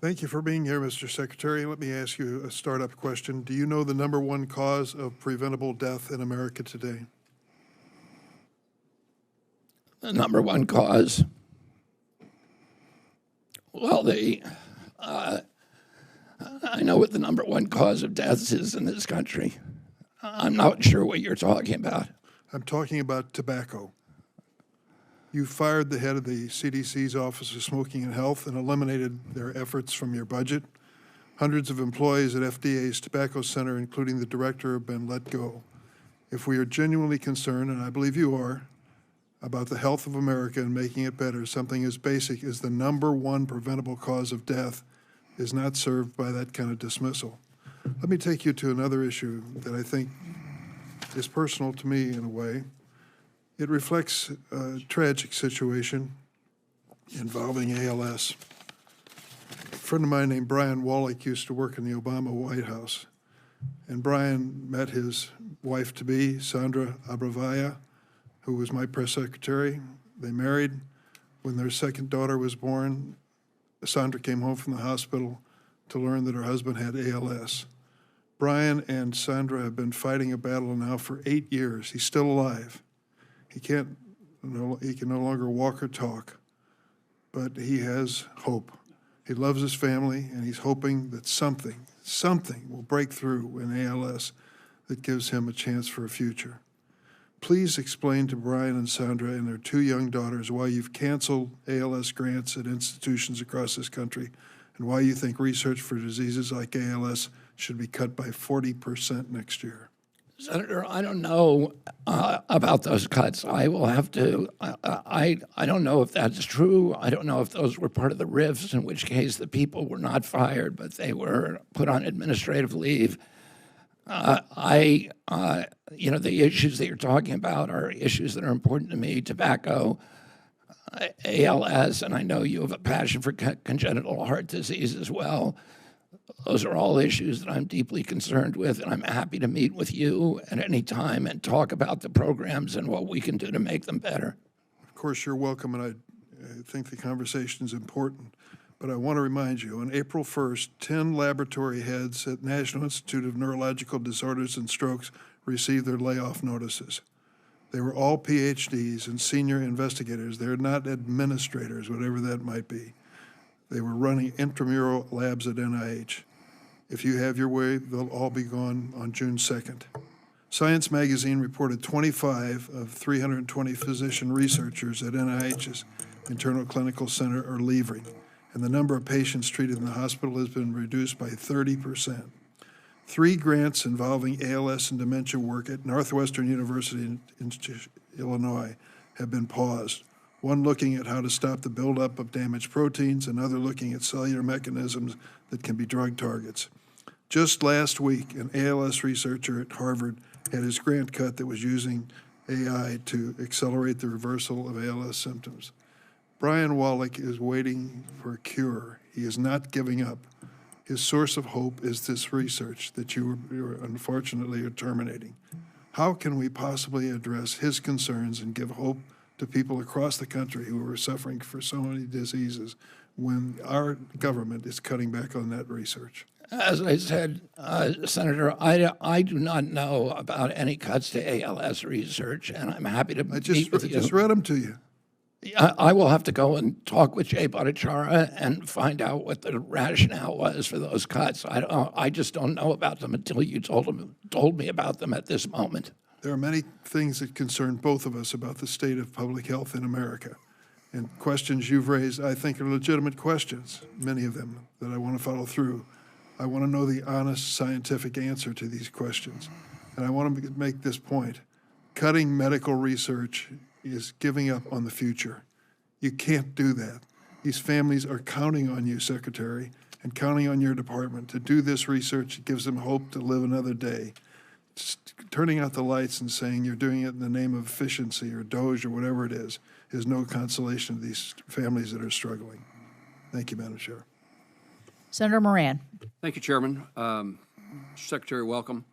Thank you for being here, Mr. Secretary. Let me ask you a startup question. Do you know the number one cause of preventable death in America today? The number one cause? Well, I know what the number one cause of deaths is in this country. I'm not sure what you're talking about. I'm talking about tobacco. You fired the head of the CDC's Office of Smoking and Health and eliminated their efforts from your budget. Hundreds of employees at FDA's Tobacco Center, including the director, have been let go. If we are genuinely concerned, and I believe you are, about the health of America and making it better, something as basic as the number one preventable cause of death is not served by that kind of dismissal. Let me take you to another issue that I think is personal to me in a way. It reflects a tragic situation involving ALS. A friend of mine named Brian Wallach used to work in the Obama White House. And Brian met his wife-to-be, Sandra Abravaya, who was my press secretary. They married. When their second daughter was born, Sandra came home from the hospital to learn that her husband had ALS. Brian and Sandra have been fighting a battle now for 8 years. He's still alive. He can no longer walk or talk, but he has hope. He loves his family, and he's hoping that something will break through in ALS that gives him a chance for a future. Please explain to Brian and Sandra and their 2 young daughters why you've canceled ALS grants at institutions across this country and why you think research for diseases like ALS should be cut by 40% next year. Senator, I don't know about those cuts. I will have to, I don't know if that's true. I don't know if those were part of the rifts, in which case the people were not fired, but they were put on administrative leave. The issues that you're talking about are issues that are important to me: tobacco, ALS, and I know you have a passion for congenital heart disease as well. Those are all issues that I'm deeply concerned with, and I'm happy to meet with you at any time and talk about the programs and what we can do to make them better. Of course, you're welcome, and I think the conversation is important. But I want to remind you, on April 1st, 10 laboratory heads at National Institute of Neurological Disorders and Strokes received their layoff notices. They were all PhDs and senior investigators. They're not administrators, whatever that might be. They were running intramural labs at NIH. If you have your way, they'll all be gone on June 2nd. Science magazine reported 25 of 320 physician researchers at NIH's Internal Clinical Center are leaving, and the number of patients treated in the hospital has been reduced by 30%. 3 grants involving ALS and dementia work at Northwestern University in Illinois have been paused. One looking at how to stop the buildup of damaged proteins, another looking at cellular mechanisms that can be drug targets. Just last week, an ALS researcher at Harvard had his grant cut that was using AI to accelerate the reversal of ALS symptoms. Brian Wallach is waiting for a cure. He is not giving up. His source of hope is this research that you unfortunately are terminating. How can we possibly address his concerns and give hope to people across the country who are suffering for so many diseases when our government is cutting back on that research? As I said, Senator, I do not know about any cuts to ALS research, and I'm happy to meet with you. I just read them to you. I will have to go and talk with Jay Bhattacharya and find out what the rationale was for those cuts. I just don't know about them until you told me about them at this moment. There are many things that concern both of us about the state of public health in America. And questions you've raised, I think, are legitimate questions, many of them, that I want to follow through. I want to know the honest scientific answer to these questions. And I want to make this point. Cutting medical research is giving up on the future. You can't do that. These families are counting on you, Secretary, and counting on your department to do this research. It gives them hope to live another day. Just turning out the lights and saying you're doing it in the name of efficiency or DOGE or whatever it is no consolation to these families that are struggling. Thank you, Madam Chair. Senator Moran. Thank you, Chairman. Secretary, welcome.